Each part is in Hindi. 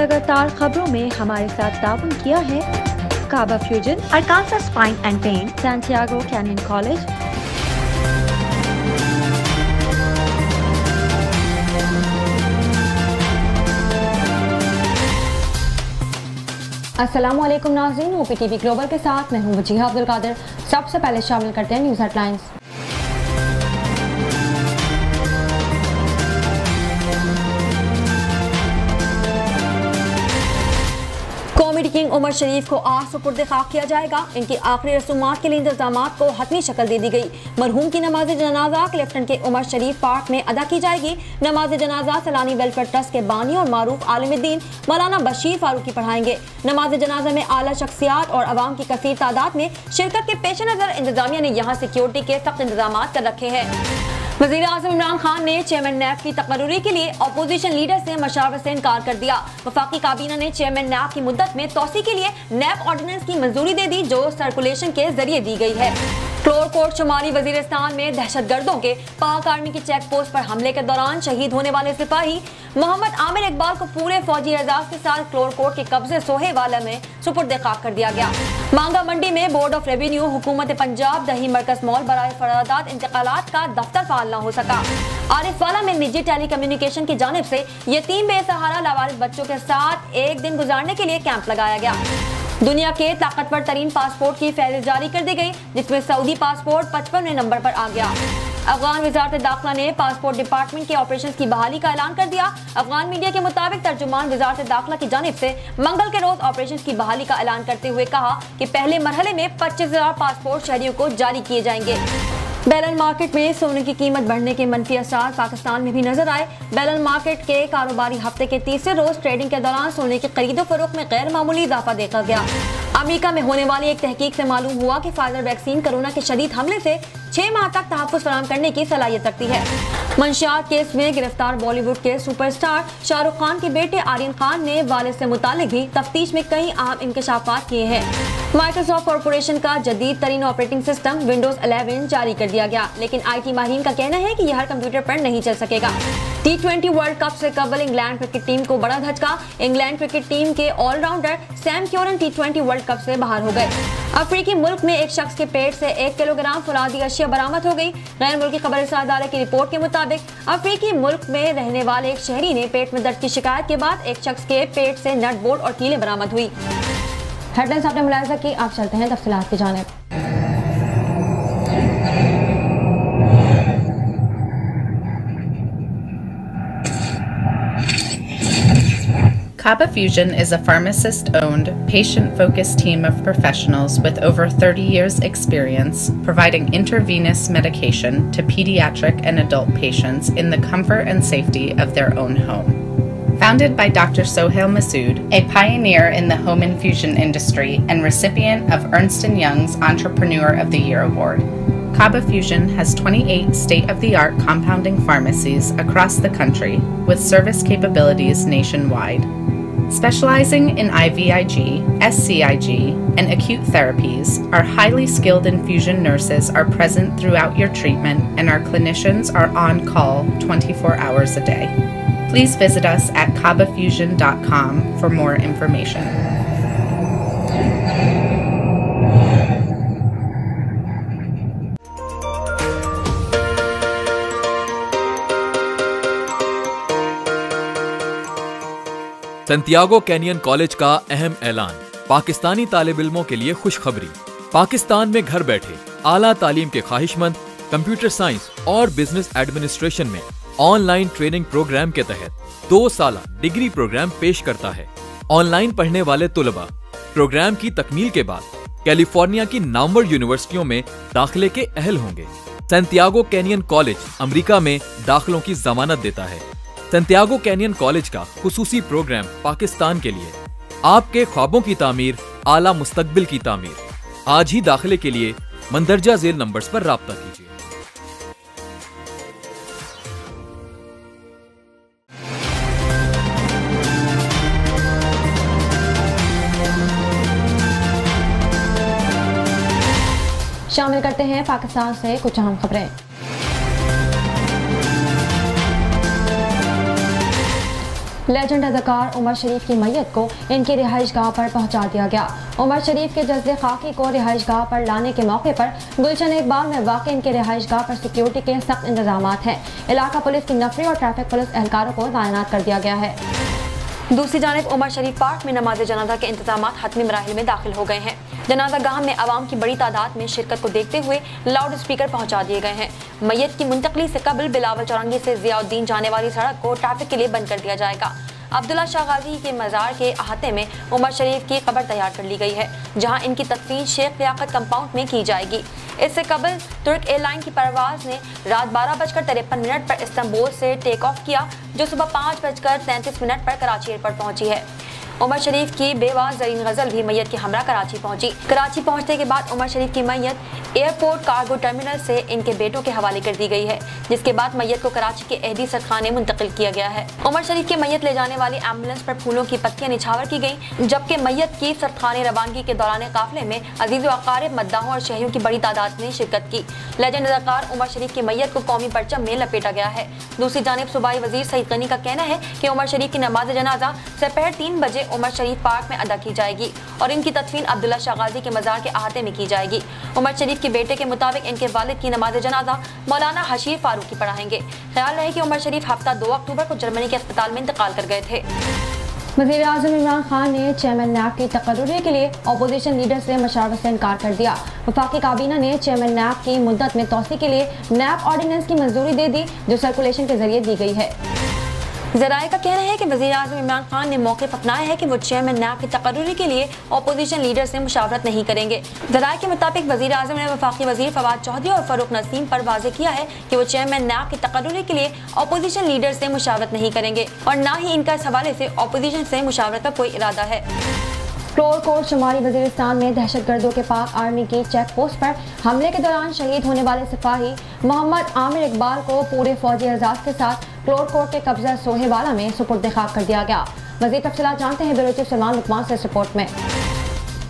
लगातार खबरों में हमारे साथ ताउन किया है काबा fusion, Arkansas spine and pain, Santiago canyon college. अस्सलामुअलैकुम नाज़रीन, OPTV ग्लोबल के साथ मैं हूं वजीहा अब्दुल कादिर। सबसे पहले शामिल करते हैं news headlines. Comedy king Umar Sharif को आज सुपुर्द खाक किया जाएगा। इनकी आखिरी रसूमात के लिए इंतजामात को हतमी शक्ल दे दी गई। मरहूम की नमाज जनाजा क्लिफ्टन के उमर शरीफ पार्क में अदा की जाएगी। नमाज जनाजा सलानी वेलफेयर ट्रस्ट के बानी और मारूफ आलिमुद्दीन मौलाना बशीर फारूकी पढ़ाएंगे। नमाज जनाजा में आला शख्सियात और अवाम की कसीर तादाद में शिरकत के पेश नजर इंतजामिया ने यहाँ सिक्योरिटी के सख्त इंतजाम कर रखे हैं। वज़ीर आज़म इमरान खान ने चेयरमैन नैब की तकर्रुरी के लिए अपोजिशन लीडर से मशावरत से इनकार कर दिया। वफाकी काबीना ने चेयरमैन नैब की मुद्दत में तौसी के लिए नैब ऑर्डिनेंस की मंजूरी दे दी, जो सर्कुलेशन के जरिए दी गई है। क्लोरकोट शुमाली वजीरिस्तान में दहशतगर्दों के पाक आर्मी की चेक पोस्ट पर हमले के दौरान शहीद होने वाले सिपाही मोहम्मद आमिर इकबाल को पूरे फौजी एजाज के साथ क्लोरकोट के कब्जे सोहेवाला में सुपुर्द खाक कर दिया गया। मांगा मंडी में बोर्ड ऑफ रेवेन्यू, हुकूमत पंजाब, दही मरकज मॉल बराए फरादात इंतकालात का दफ्तर फाल न हो सका। आरिफवाला में निजी टेली कम्युनिकेशन की जानिब से यतीम बेसहारा लावारिस बच्चों के साथ एक दिन गुजारने के लिए कैंप लगाया गया। दुनिया के ताकतवर तरीन पासपोर्ट की फहरिस्त जारी कर दी गई, जिसमें सऊदी पासपोर्ट 55वें नंबर पर आ गया। अफगान वजारत दाखिला ने पासपोर्ट डिपार्टमेंट के ऑपरेशन की बहाली का ऐलान कर दिया। अफगान मीडिया के मुताबिक तर्जुमान वजारत दाखिला की जानिब से मंगल के रोज ऑपरेशन की बहाली का ऐलान करते हुए कहा कि पहले मरहले में 25,000 पासपोर्ट शहरियों को जारी किए जाएंगे। बैलन मार्केट में सोने की कीमत बढ़ने के मनफी असर पाकिस्तान में भी नजर आए। बैलन मार्केट के कारोबारी हफ्ते के तीसरे रोज ट्रेडिंग के दौरान सोने की खरीदो फरोख्त में गैर मामूली इजाफा देखा गया। अमेरिका में होने वाली एक तहकीक से मालूम हुआ कि फाइजर वैक्सीन कोरोना के शदीद हमले से 6 माह तक तहफ़्फ़ुज़ फराहम करने की सलाहियत रखती है। मंशियात केस में गिरफ्तार बॉलीवुड के सुपरस्टार शाहरुख खान के बेटे आर्यन खान ने वालिद से मुतालिक भी तफ्तीश में कई अहम इंकशाफात किए हैं। माइक्रोसॉफ्ट कॉर्पोरेशन का जदीद तरीन ऑपरेटिंग सिस्टम विंडोज 11 जारी कर दिया गया, लेकिन IT माहिरीन का कहना है कि यह हर कंप्यूटर पर नहीं चल सकेगा। T20 वर्ल्ड कप से कबल इंग्लैंड क्रिकेट टीम को बड़ा धचका। इंग्लैंड क्रिकेट टीम के allrounder Sam Curran T20 world cup से बाहर हो गए। अफ्रीकी मुल्क में एक शख्स के पेट से 1 किलोग्राम फौलादी अशिया बरामद हो गई। गैर मुल्की खबरसार अदारे की रिपोर्ट के मुताबिक अफ्रीकी मुल्क में रहने वाले एक शहरी ने पेट में दर्द की शिकायत के बाद एक शख्स के पेट से नट बोल्ट और कीलें बरामद हुई। हेडलाइंस आपने मुलाहिजा की, आप चलते हैं तफसीलात की जानिब। Kaba Fusion is a pharmacist-owned, patient-focused team of professionals with over 30 years' experience providing intravenous medication to pediatric and adult patients in the comfort and safety of their own home. Founded by Dr. Sohail Masood, a pioneer in the home infusion industry and recipient of Ernst & Young's Entrepreneur of the Year Award, Kaba Fusion has 28 state-of-the-art compounding pharmacies across the country with service capabilities nationwide. Specializing in IVIG, SCIG, and acute therapies, our highly skilled infusion nurses are present throughout your treatment and our clinicians are on call 24 hours a day. Please visit us at kabafusion.com for more information. Santiago canyon college का अहम ऐलान। पाकिस्तानी तालिब इल्मों के लिए खुशखबरी। पाकिस्तान में घर बैठे आला तालीम के ख्वाहिशमंद कंप्यूटर साइंस और बिजनेस एडमिनिस्ट्रेशन में ऑनलाइन ट्रेनिंग प्रोग्राम के तहत 2 साला डिग्री प्रोग्राम पेश करता है। ऑनलाइन पढ़ने वाले तुलबा प्रोग्राम की तकमील के बाद कैलिफोर्निया की नामवर यूनिवर्सिटियों में दाखिले के अहल होंगे। सैंटियागो कैनियन कॉलेज अमेरिका में दाखिलों की जमानत देता है। सैंटियागो कैनियन कॉलेज का खुसूसी प्रोग्राम पाकिस्तान के लिए आपके ख्वाबों की तामीर, आला मुस्तकबिल की तामीर। आज ही दाखिले के लिए मंदरजा झेल नंबर्स पर राब्ता कीजिए। शामिल करते हैं पाकिस्तान से कुछ अहम खबरें। लेजेंड अदाकार उमर शरीफ की मैयत को इनकी रिहाइश गाह पर पहुंचा दिया गया। उमर शरीफ के जज्बे खाकी को रिहाइश गाह पर लाने के मौके पर गुलशन इकबाल में वाक़ इनके रिहाइश गाह पर सिक्योरिटी के सख्त इंतजाम हैं। इलाका पुलिस की नफरी और ट्रैफिक पुलिस एहलकारों को तैनात कर दिया गया है। दूसरी जानिब उमर शरीफ पार्क में नमाज जनाजा के इंतजाम हतमी मराहिल में दाखिल हो गए हैं। जनाजा गाह में आवाम की बड़ी तादाद में शिरकत को देखते हुए लाउड स्पीकर पहुंचा दिए गए हैं। मैयत की मुंतकली से कबल बिलावल चौरंगी से जियाउद्दीन जाने वाली सड़क को ट्रैफिक के लिए बंद कर दिया जाएगा। अब्दुल्ला शाह गाजी के मज़ार के अहाते में उमर शरीफ की कब्र तैयार कर ली गई है, जहां इनकी तदफीन शेख लियाकत कंपाउंड में की जाएगी। इससे कबल तुर्क एयरलाइन की परवाज ने रात 12:53 पर इस्तांबुल से टेक ऑफ किया, जो सुबह 5:33 पर कराची एयरपोर्ट पहुंची है। उमर शरीफ की बेवा जरीन गजल भी मैयत के हमरा कराची पहुंची। कराची पहुंचने के बाद उमर शरीफ की मैयत एयरपोर्ट कार्गो टर्मिनल से इनके बेटों के हवाले कर दी गई है, जिसके बाद मैयत को कराची के एहदी सरखाने मुंतकिल किया गया है। उमर शरीफ की मैयत ले जाने वाली एम्बुलेंस पर फूलों की पत्तियां निछावर की गयी, जबकि मैयत की सरखाने रवानगी के दौरान काफिले में अजीज अकारिब, मद्दाहों और शहरियों की बड़ी तादाद ने शिरकत की। लेजेंड अदाकार उमर शरीफ की मैयत को कौमी परचम में लपेटा गया है। दूसरी जानिब सूबाई वजीर सईद गनी का कहना है कि उमर शरीफ की नमाज जनाजा दोपहर 3 बजे उमर शरीफ पार्क में अदा की जाएगी और इनकी तदफीन अब्दुल्ला शाह गाजी के मज़ार के अहाते में की जाएगी। उमर शरीफ के बेटे के मुताबिक इनके वालिद की नमाज जनाजा मौलाना हशीर फारूकी पढ़ाएंगे। ख्याल रहे कि उमर शरीफ हफ्ता 2 अक्टूबर को जर्मनी के अस्पताल में इंतकाल कर गए थे। वज़ीर आज़म इमरान खान ने चेयरमैन नैब की तकर्रुरी के लिए अपोजिशन लीडर से मशवरे से इनकार कर दिया। वफाकी काबीना ने चेयरमैन नैब की मुद्दत में तौसी के लिए नैब ऑर्डिनेंस की मंजूरी दे दी, जो सर्कुलेशन के जरिए दी गई है। ज़राए का कहना है कि वज़ीर आज़म इमरान खान ने मौक़िफ़ अपनाया है कि वो चेयरमैन नैब की तकर्रुरी के लिए अपोजिशन लीडर से मुशावरत नहीं करेंगे। ज़राए के मुताबिक वज़ीर आज़म ने वफाकी वज़ीर फवाद चौधरी और फ़ारूक नसीम पर वाज़े किया है कि वो चेयरमैन नैब की तकर्रुरी के लिए अपोजिशन लीडर से मुशावरत नहीं करेंगे और न ही इनका इस हवाले से अपोजिशन से मुशावरत का कोई इरादा है। फ्लोर कोर्ट शुमारी वज़ीरिस्तान में दहशतगर्दों के पाक आर्मी की चेक पोस्ट पर हमले के दौरान शहीद होने वाले सिपाही मोहम्मद आमिर इकबाल को पूरे फौजी एजाज के साथ फ्लोर कोर्ट के कब्जा सोहेवाला में सुपुर्द खाक कर दिया गया। मज़ीद तफसीलात जानते हैं ब्यूरो चीफ सलमान लुकमान से रिपोर्ट में।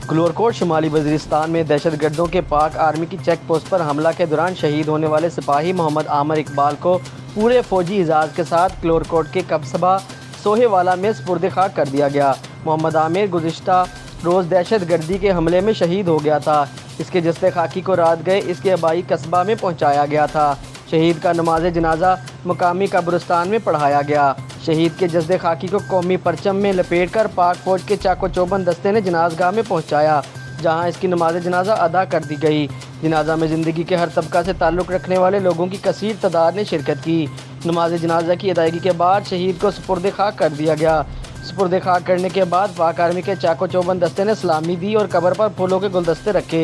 फ्लोर कोर्ट शुमाली वज़ीरिस्तान में दहशतगर्दों के पाक आर्मी की चेक पोस्ट पर हमला के दौरान शहीद होने वाले सिपाही मोहम्मद आमिर इकबाल को पूरे फौजी एजाज के साथ फ्लोर कोर्ट के कब्जा सोहेवाला में सुपुर्द खाक कर दिया गया। मोहम्मद आमिर गुज़िश्ता रोज़ दहशत गर्दी के हमले में शहीद हो गया था। इसके जस्ते खाकी को रात गए इसके आबाई कस्बा में पहुंचाया गया था। शहीद का नमाज जनाजा मुकामी कब्रिस्तान में पढ़ाया गया। शहीद के जस्दे खाकी को कौमी परचम में लपेटकर पाक फौज के चाको चौबंद दस्ते ने जनाजगाह में पहुंचाया, जहां इसकी नमाज जनाजा अदा कर दी गई। जनाजा में ज़िंदगी के हर तबका से ताल्लुक़ रखने वाले लोगों की कसीर तादाद ने शिरकत की। नमाज जनाजा की अदायगी के बाद शहीद को सुपुर्द खाक कर दिया गया। सुपुर्द खाक करने के बाद पाक आर्मी के चाको चौबंद दस्ते ने सलामी दी और कब्र पर फूलों के गुलदस्ते रखे।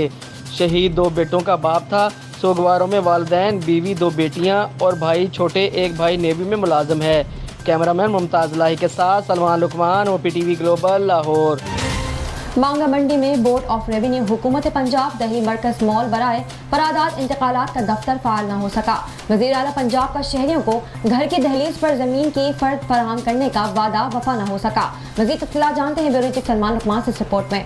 शहीद 2 बेटों का बाप था। सोगवारों में वालिदैन, बीवी, 2 बेटियां और भाई छोटे, एक भाई नेवी में मुलाजिम है। कैमरामैन मुमताज़ लाही के साथ सलमान लुकमान, OPTV ग्लोबल, लाहौर। मांगा मंडी में बोर्ड ऑफ रेवेन्यू हुकूमत पंजाब दही मरकज मॉल बराए परादाद इंतकालात का दफ्तर फाल न हो सका। वज़ीर आला पंजाब का शहरियों को घर की दहलीज पर जमीन की फर्द फराहम करने का वादा वफा न हो सका। मज़ीद तफसीलात जानते हैं ब्यूरो चीफ सलमान लुकमान से रिपोर्ट में।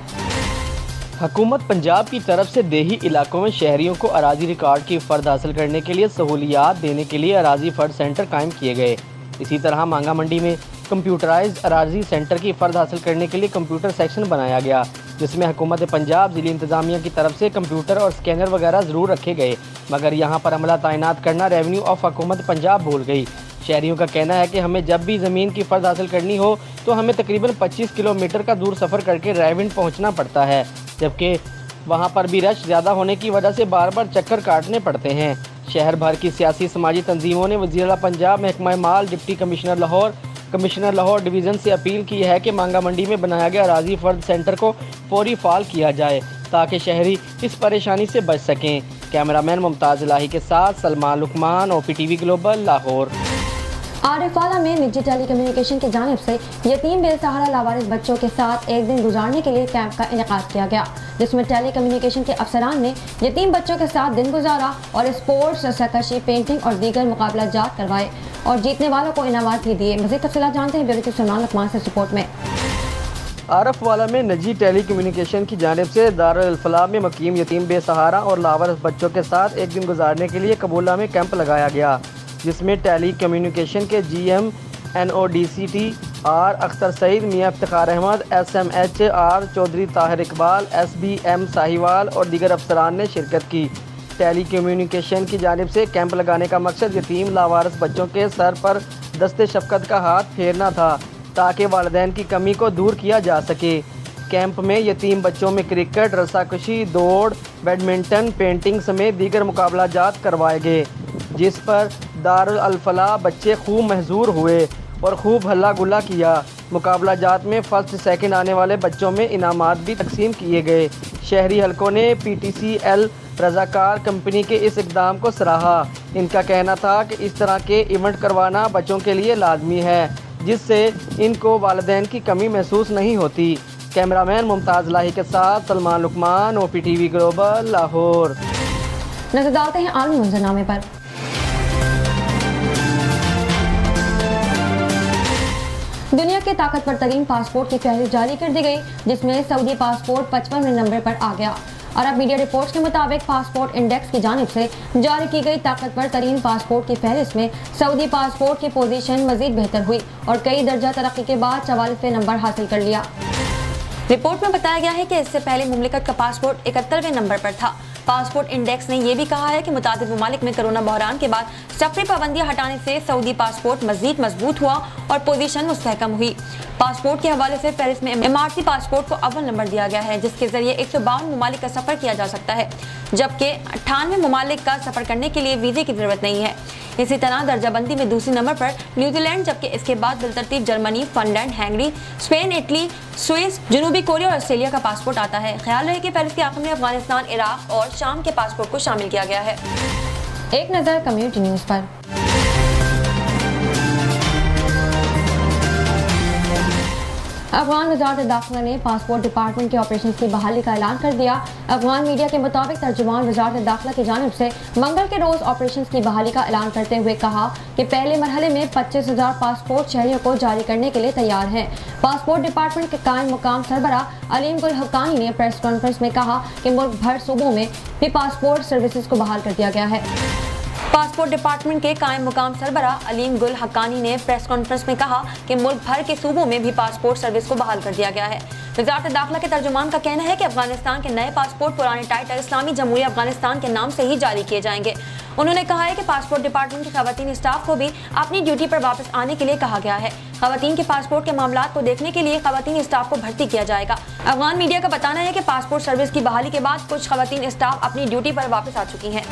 हुकूमत पंजाब की तरफ से देही इलाकों में शहरियों को अराजी रिकॉर्ड की फ़र्द हासिल करने के लिए सहूलियात देने के लिए अराजी फ़र्द सेंटर कायम किए गए। इसी तरह मांगा मंडी में कंप्यूटराइज्ड अराजी सेंटर की फ़र्द हासिल करने के लिए कंप्यूटर सेक्शन बनाया गया, जिसमें हुकूमत पंजाब ज़िली इंतज़ामिया की तरफ से कंप्यूटर और स्कैनर वगैरह ज़रूर रखे गए, मगर यहाँ पर अमला तैनात करना रेवेन्यू ऑफ हुकूमत पंजाब भूल गई। शहरियों का कहना है कि हमें जब भी ज़मीन की फ़र्द हासिल करनी हो तो हमें तकरीबन 25 किलोमीटर का दूर सफ़र करके रायविंड पहुँचना पड़ता है, जबकि वहाँ पर भी रश ज़्यादा होने की वजह से बार बार चक्कर काटने पड़ते हैं। शहर भर की सियासी समाजी तंजीमों ने वज़ीर आला पंजाब, महकमा माल, deputy commissioner Lahore, commissioner Lahore division से अपील की है कि मांगा मंडी में बनाया गया अराजी फ़र्द सेंटर को फौरी फ़ाल किया जाए ताकि शहरी इस परेशानी से बच सकें। कैमरामैन मुमताज़ लाही के साथ सलमान लुकमान, OPTV ग्लोबल, लाहौर। आरिफवाला में निजी टेली कम्युनिकेशन की जानिब से यतीम बेसहारा लावारिस बच्चों के साथ एक दिन गुजारने के लिए कैंप का इनेकाद किया गया, जिसमें टेली कम्युनिकेशन के अफसरान ने यतीम बच्चों के साथ दिन गुजारा और स्पोर्ट्स, सरकशी, पेंटिंग और दीगर मुकाबला जात करवाए और जीतने वालों को इनामात भी दिए। मज़ीद तफसीलात जानते हैं ब्यूरो चीफ सलमान लुकमान से रिपोर्ट में। आरफवाला में निजी टेली कम्युनिकेशन की जानिब से दारुल फलाह में मुकीम यतीम बेसहारा और लावारिस बच्चों के साथ एक दिन गुजारने के लिए कबूला में कैंप लगाया गया, जिसमें टेली कम्युनिकेशन के GM, NODCT, R Akhtar Saeed, Mian Iftikhar Ahmad, SMH R Chaudhry, Tahir Iqbal, SBM Sahiwal और दीगर अफसरान ने शिरकत की। टेली कम्युनिकेशन की जानिब से कैंप लगाने का मकसद यतीम लावारिस बच्चों के सर पर दस्ते शफकत का हाथ फेरना था ताकि वालिदैन की कमी को दूर किया जा सके। कैंप में यतीम बच्चों में क्रिकेट, रस्साकशी, दौड़, बैडमिंटन, पेंटिंग समेत दीगर मुकाबला जात करवाए गए, जिस पर दारुल अल-फलाह बच्चे खूब महजूर हुए और खूब हल्ला गुल्ला किया। मुकाबला जात में फर्स्ट सेकंड आने वाले बच्चों में इनामात भी तकसीम किए गए। शहरी हलकों ने PTCL रज़ाकार कंपनी के इस इक़दाम को सराहा। इनका कहना था कि इस तरह के इवेंट करवाना बच्चों के लिए लाजमी है, जिससे इनको वालिदैन की कमी महसूस नहीं होती। कैमरामैन मुमताज़ लाही के साथ सलमान लुकमान, OPTV ग्लोबल, लाहौर। नजर डालते हैं आलमी मंजरनामे पर। दुनिया के ताकतवर तरीन पासपोर्ट की फहरिस्त जारी कर दी गई, जिसमें सऊदी पासपोर्ट 55वें नंबर पर आ गया। अरब मीडिया रिपोर्ट्स के मुताबिक पासपोर्ट इंडेक्स की जानिब से जारी की गई ताकतवर तरीन पासपोर्ट की फहरिस्त में सऊदी पासपोर्ट की पोजीशन मजीद बेहतर हुई और कई दर्जा तरक्की के बाद 44वें नंबर हासिल कर लिया। रिपोर्ट में बताया गया है कि इससे पहले मुमलिकत का पासपोर्ट 71वें नंबर पर था। पासपोर्ट इंडेक्स ने यह भी कहा है कि मुताबिक ममालिक में कोरोना बहरान के बाद सफरी पाबंदियां हटाने से सऊदी पासपोर्ट मजीद मजबूत हुआ और पोजीशन मुस्तहकम हुई। पासपोर्ट के हवाले से पेरिस में इमारती पासपोर्ट को अव्वल नंबर दिया गया है, जिसके जरिए 152 ममालिक का सफर किया जा सकता है, जबकि 98 ममालिक का सफर करने के लिए वीजे की जरूरत नहीं है। इसी तरह दर्जाबंदी में दूसरे नंबर पर न्यूजीलैंड, जबकि इसके बाद बिलतरतीब Germany, Finland, Hungary, Spain, Italy, Swiss, जनूबी कोरिया और ऑस्ट्रेलिया का पासपोर्ट आता है। ख्याल रहे कि पेरिस के आखिर में अफगानिस्तान, इराक और शाम के पासपोर्ट को शामिल किया गया है। एक नजर कम्युनिटी न्यूज पर। अफगान वज़ारत दाखिला ने पासपोर्ट डिपार्टमेंट के ऑपरेशन की बहाली का ऐलान कर दिया। अफगान मीडिया के मुताबिक तर्जुमान वज़ारत दाखिला की जानिब से मंगल के रोज ऑपरेशन की बहाली का ऐलान करते हुए कहा कि पहले मरहले में 25,000 पासपोर्ट शहरियों को जारी करने के लिए तैयार हैं। पासपोर्ट डिपार्टमेंट के कायम मुकाम सरबराह अलीम गुल हक्कानी ने प्रेस कॉन्फ्रेंस में कहा कि मुल्क भर सूबों में भी पासपोर्ट सर्विसेज को बहाल कर दिया गया है। पासपोर्ट डिपार्टमेंट के कायम मुकाम सरबराह अलीम गुल हक्कानी ने प्रेस कॉन्फ्रेंस में कहा कि मुल्क भर के सूबों में भी पासपोर्ट सर्विस को बहाल कर दिया गया है। वज़ारत दाखिला के तर्जुमान का कहना है कि अफगानिस्तान के नए पासपोर्ट पुराने टाइटल इस्लामी जमहूरिया अफगानिस्तान के नाम से ही जारी किए जाएंगे। उन्होंने कहा है कि पासपोर्ट डिपार्टमेंट के खवातीन स्टाफ को भी अपनी ड्यूटी पर वापस आने के लिए कहा गया है। खवातीन के पासपोर्ट के मामलात को देखने के लिए खवातीन स्टाफ को भर्ती किया जाएगा। अफगान मीडिया का बताना है कि पासपोर्ट सर्विस की बहाली के बाद कुछ खवातीन स्टाफ अपनी ड्यूटी पर वापस आ चुकी हैं।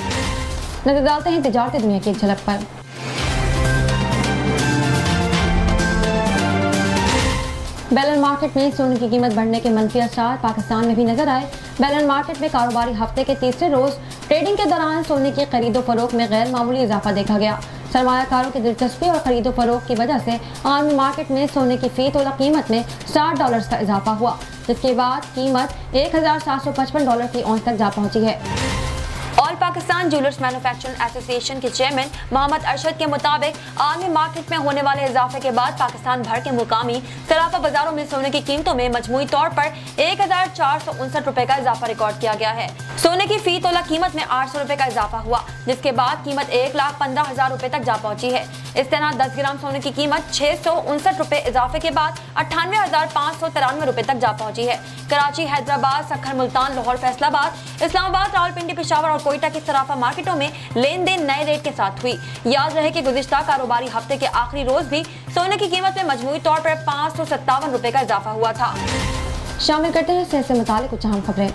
नजर डालते हैं तिजारती दुनिया की एक झलक पर। बैलन मार्केट में सोने की कीमत बढ़ने के मंफी असर पाकिस्तान में भी नजर आए। बैलन मार्केट में कारोबारी हफ्ते के तीसरे रोज ट्रेडिंग के दौरान सोने की खरीदो फरोख्त में गैर मामूली इजाफा देखा गया। सरमायाकारों की दिलचस्पी और खरीदो फरोख्त की वजह से आलमी मार्केट में सोने की फी तोला कीमत में $60 का इजाफा हुआ, जिसके बाद कीमत $1,755 की औंस तक जा पहुंची है। All Pakistan jewellers manufacturing association के चेयरमैन मोहम्मद अरशद के मुताबिक आलमी मार्केट में होने वाले इजाफे के बाद पाकिस्तान भर के मुकामी सराफा बाजारों में सोने की कीमतों में मजमूई तौर पर 1,459 रुपए का इजाफा रिकॉर्ड किया गया है। सोने की फी तोला कीमत में 800 रुपए का इजाफा हुआ, जिसके बाद कीमत 1,15,000 रुपए तक जा पहुंची है। इस तरह 10 ग्राम सोने की कीमत 659 रुपए इजाफे के बाद 98,593 रुपए तक जा पहुंची है। कराची, हैदराबाद, सखर, मुल्तान, लाहौर, फैसलाबाद, इस्लामाबाद, रावलपिंडी, पेशावर और कोयटा की सराफा मार्केटों में लेन देन नए रेट के साथ हुई। याद रहे कि गुज़िश्ता कारोबारी हफ्ते के आखिरी रोज भी सोने की कीमत में मजमूई तौर पर 557 रुपए का इजाफा हुआ था। शामिल करते हैं सेहत से मुताल्लिक कुछ अहम खबरें।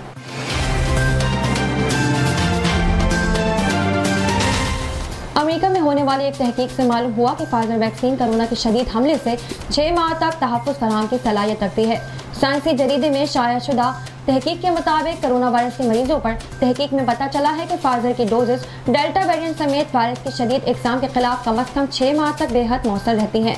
अमेरिका में होने वाली एक तहकीक से मालूम हुआ कि फाइजर वैक्सीन कोरोना के शदीद हमले से 6 माह तक तहफ़्फ़ुज़ फराहम की सलाहियत रखती है। साइंसी जरीदे में शाया शुदा तहकीक के मुताबिक कोरोना वायरस के मरीजों पर तहकीक में पता चला है कि फाइजर की डोजेस डेल्टा वेरिएंट समेत वायरस के शदीद इक़साम के खिलाफ कम अज़ कम 6 माह तक बेहद मौसर रहती हैं।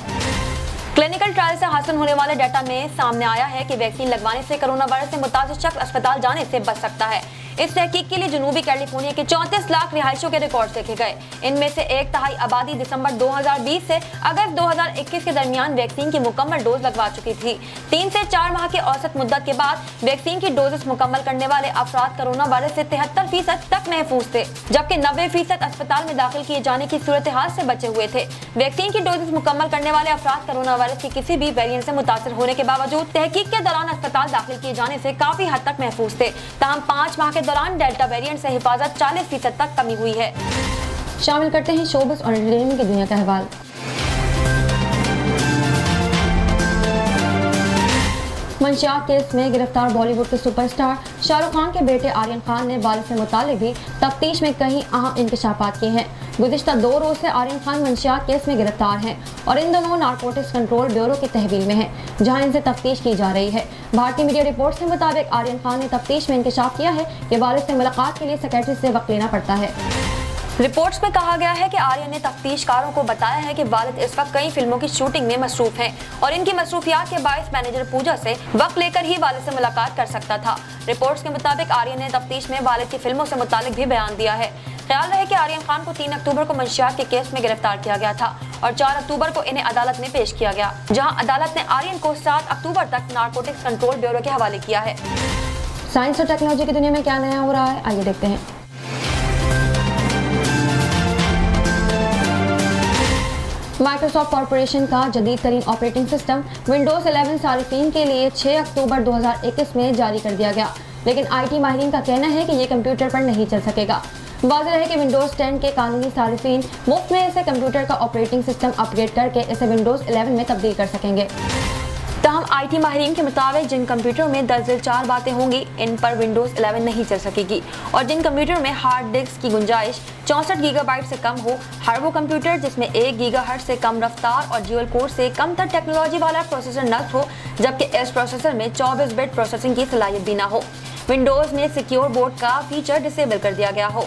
क्लिनिकल ट्रायल से हासिल होने वाले डाटा में सामने आया है कि वैक्सीन लगवाने से कोरोना वायरस से मुतासिर शख्स अस्पताल जाने से बच सकता है। इस तहकीक के लिए जनूबी कैलिफोर्निया के 34 लाख रिहायशों के रिकॉर्ड देखे गए। इनमें से 1/3 आबादी दिसंबर 2020 से अगस्त 2021 के दरमियान वैक्सीन की मुकम्मल डोज लगवा चुकी थी। 3 से 4 माह की औसत मुद्दत के बाद वैक्सीन की डोजेस मुकम्मल करने वाले अफराद कोरोना वायरस से 73% तक महफूज थे, जबकि 90% अस्पताल में दाखिल किए जाने की सूरत हाल से बचे हुए थे। वैक्सीन की डोजेस मुकम्मल करने वाले अफराद कोरोना वायरस की किसी भी वेरिएंट से मुतासर होने के बावजूद तहकीक के दौरान अस्पताल दाखिल किए जाने से काफी हद तक महफूज थे। तमाम 5 माह के दौरान डेल्टा वेरिएंट से हिफाजत 40% तक कमी हुई है। शामिल करते हैं शोबिज़ और एंटरटेनमेंट की दुनिया का अहवाल। मंशियात केस में गिरफ्तार बॉलीवुड के सुपरस्टार शाहरुख खान के बेटे आर्यन खान ने वालिद से मुतालिक भी तफ्तीश में कई अहम इंकशाफात किए हैं। गुज़िश्ता 2 रोज से आर्यन खान मंशियात केस में गिरफ्तार हैं और इन दोनों नारकोटिक्स कंट्रोल ब्यूरो की तहवील में हैं, जहां इनसे तफ्तीश की जा रही है। भारतीय मीडिया रिपोर्ट्स के मुताबिक आर्यन खान ने तफ्तीश में इंकशाफ किया है कि वालिद से मुलाकात के लिए सेक्रेटरी से वक्त लेना पड़ता है। रिपोर्ट्स में कहा गया है कि आर्यन ने तफ्तीशकारों को बताया है कि वालिद इस वक्त कई फिल्मों की शूटिंग में मसरूफ हैं और इनकी मसरूफियात के बायस मैनेजर पूजा से वक्त लेकर ही वालिद से मुलाकात कर सकता था। रिपोर्ट्स के मुताबिक आर्यन ने तफ्तीश में वालिद की फिल्मों से मुतालिक भी बयान दिया है। ख्याल रहे कि आर्यन खान को 3 अक्टूबर को मंशियात के केस में गिरफ्तार किया गया था और 4 अक्टूबर को इन्हें अदालत में पेश किया गया, जहां अदालत ने आर्यन को 7 अक्टूबर तक नारकोटिक्स कंट्रोल ब्यूरो के हवाले किया है। साइंस और टेक्नोलॉजी की दुनिया में क्या नया हो रहा है, आइए देखते हैं। माइक्रोसॉफ्ट कॉरपोरेशन का जदीद तरीन ऑपरेटिंग सिस्टम विंडोज 11 सारिफीन के लिए 6 अक्टूबर 2021 में जारी कर दिया गया, लेकिन IT माहिरीन का कहना है कि ये कंप्यूटर पर नहीं चल सकेगा। वाज़ेह है कि विंडोज 10 के कानूनी सारिफीन मुफ्त में इसे कंप्यूटर का ऑपरेटिंग सिस्टम अपग्रेड करके इसे विंडोज 11 में तब्दील कर सकेंगे। तमाम IT माहिरीन के मुताबिक जिन कंप्यूटरों में दर्ज 4 बातें होंगी, इन पर विंडोज 11 नहीं चल सकेगी और जिन कंप्यूटरों में हार्ड डिस्क की गुंजाइश 64 गीगाबाइट से कम हो, हर वो कंप्यूटर जिसमें 1 गीगाहर्ट्ज़ से कम रफ्तार और ड्यूल कोर से कम तर टेक्नोलॉजी वाला प्रोसेसर नस्ब हो, जबकि इस प्रोसेसर में 24 बिट प्रोसेसिंग की सलाहियत भी ना हो। विंडोज में सिक्योर बोर्ड का फीचर डिसेबल कर दिया गया हो।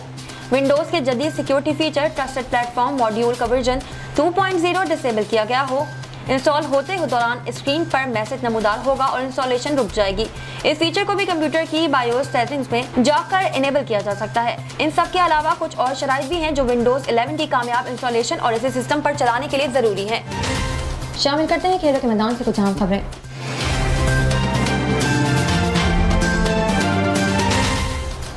विंडोज के जदीद security feature trusted platform module का वर्जन 2.0 डिसेबल किया गया हो। इंस्टॉल होते ही दौरान स्क्रीन पर मैसेज नमूदार होगा और इंस्टॉलेशन रुक जाएगी। इस फीचर को भी कंप्यूटर की बायोस सेटिंग्स में जाकर इनेबल किया जा सकता है। इन सब के अलावा कुछ और शराइत भी हैं जो विंडोज 11 की कामयाब इंस्टॉलेशन और इसे सिस्टम पर चलाने के लिए जरूरी है। शामिल करते हैं खेलों के मैदान से कुछ अहम खबरें।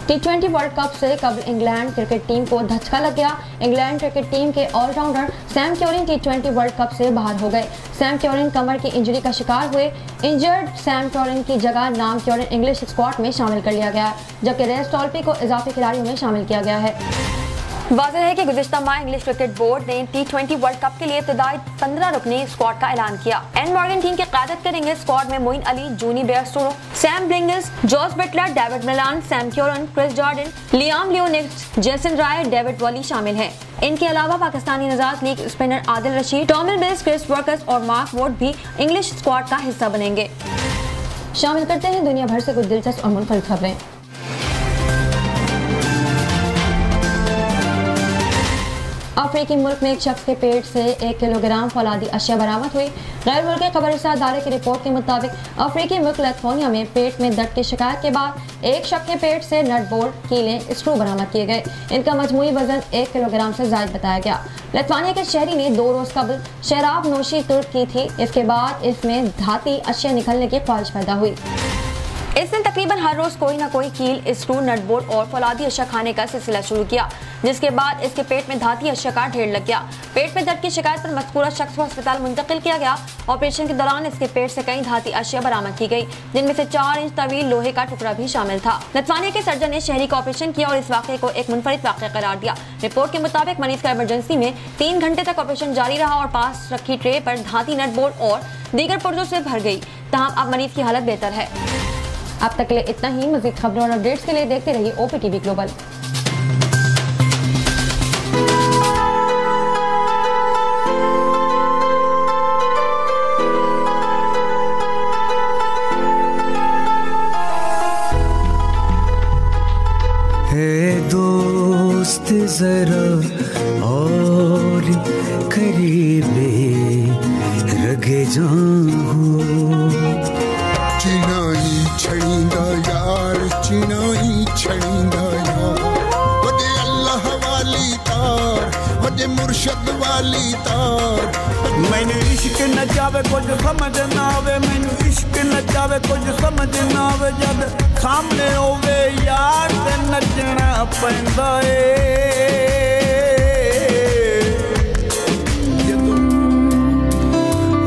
T20 वर्ल्ड कप से कबल इंग्लैंड क्रिकेट टीम को धचका लग गया। इंग्लैंड क्रिकेट टीम के allrounder Sam Curran T20 world cup से बाहर हो गए। सैम क्योरिन कमर की इंजरी का शिकार हुए। इंजर्ड सैम क्योरिन की जगह नाम क्योरिन इंग्लिश स्क्वाड में शामिल कर लिया गया, जबकि रेस टॉल्पी को इजाफी खिलाड़ियों में शामिल किया गया है। वाज़ेह है कि गुज़िश्ता माह इंग्लिश क्रिकेट बोर्ड ने T20 वर्ल्ड कप के लिए इब्तदाई 15 रुकनी स्क्वाड का ऐलान किया। एन मॉर्गन टीम की क़यादत करेंगे। स्क्वाड में Moeen Ali, Jonny Bairstow, Sam Billings, Jos Buttler, Dawid Malan, Sam Curran, Chris Jordan, Liam Livingstone, Jason Roy, David Willey शामिल हैं। इनके अलावा पाकिस्तानी नजात league spinner Adil Rashid, Tymal Mills, Chris Woakes और मार्क वोड भी इंग्लिश स्क्वाड का हिस्सा बनेंगे। शामिल करते हैं दुनिया भर से कुछ दिलचस्प और मुनफरिद खबरें। अफ्रीकी मुल्क में एक शख्स के पेट से 1 किलोग्राम फौलादी अशिया बरामद हुई। गैर मुल्की खबरसार अदारे की रिपोर्ट के मुताबिक अफ्रीकी मुल्क लेथोनिया में पेट में दर्द की शिकायत के बाद एक शख्स के पेट से नट बोल्ट, कीलें, स्क्रू बरामद किए गए। इनका मजमूई वजन 1 किलोग्राम से जायद बताया गया। लेथोनिया के शहरी ने 2 रोज कबल शराब नोशी तुर्क की थी। इसके बाद इसमें धाती अशिया निकलने की ख्वाहिश पैदा हुई। इसने तकरीबन हर रोज कोई ना कोई कील, स्क्रू, नटबोल्ट और फौलादी अशिया खाने का सिलसिला शुरू किया, जिसके बाद इसके पेट में धाती अशिया का ढेर लग गया। पेट में दर्द की शिकायत पर मज़कूरा शख्स को अस्पताल मुंतकिल किया गया। ऑपरेशन के दौरान इसके पेट से कई धाती अशिया बरामद की गई, जिनमें से 4 इंच तवील लोहे का टुकड़ा भी शामिल था। लेथोनिया के सर्जन ने शहरी का ऑपरेशन किया और इस वाक़े को एक मुनफरिद वाक़या करार दिया। रिपोर्ट के मुताबिक मरीज का इमरजेंसी में 3 घंटे तक ऑपरेशन जारी रहा और पास रखी ट्रे पर धाती, नटबोल्ट और दीगर पुर्जों से भर गई। तमाम अब मरीज की हालत बेहतर है। अब तक के लिए इतना ही। मज़ीद खबरों और अपडेट्स के लिए देखते रहिए OPTV ग्लोबल। है दोस्त जरा और करीबे रगे जाऊं, चिनाई छड़ींदा यार चिनाई छड़ींदा। मुर्शद वाली तार। मैनू इश्क नचावे कुछ समझ ना आवे, मैनू इश्क नचावे कुछ समझ ना आवे, जद सामने होवे यार ते नचना पैंदा ए।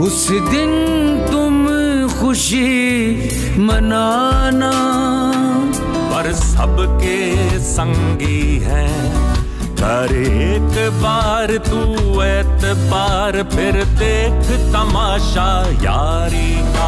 उस दिन तुम खुशी मनाना, पर सबके संगी हैं, कर एक बार तू एतबार, फिर देख तमाशा यारी का।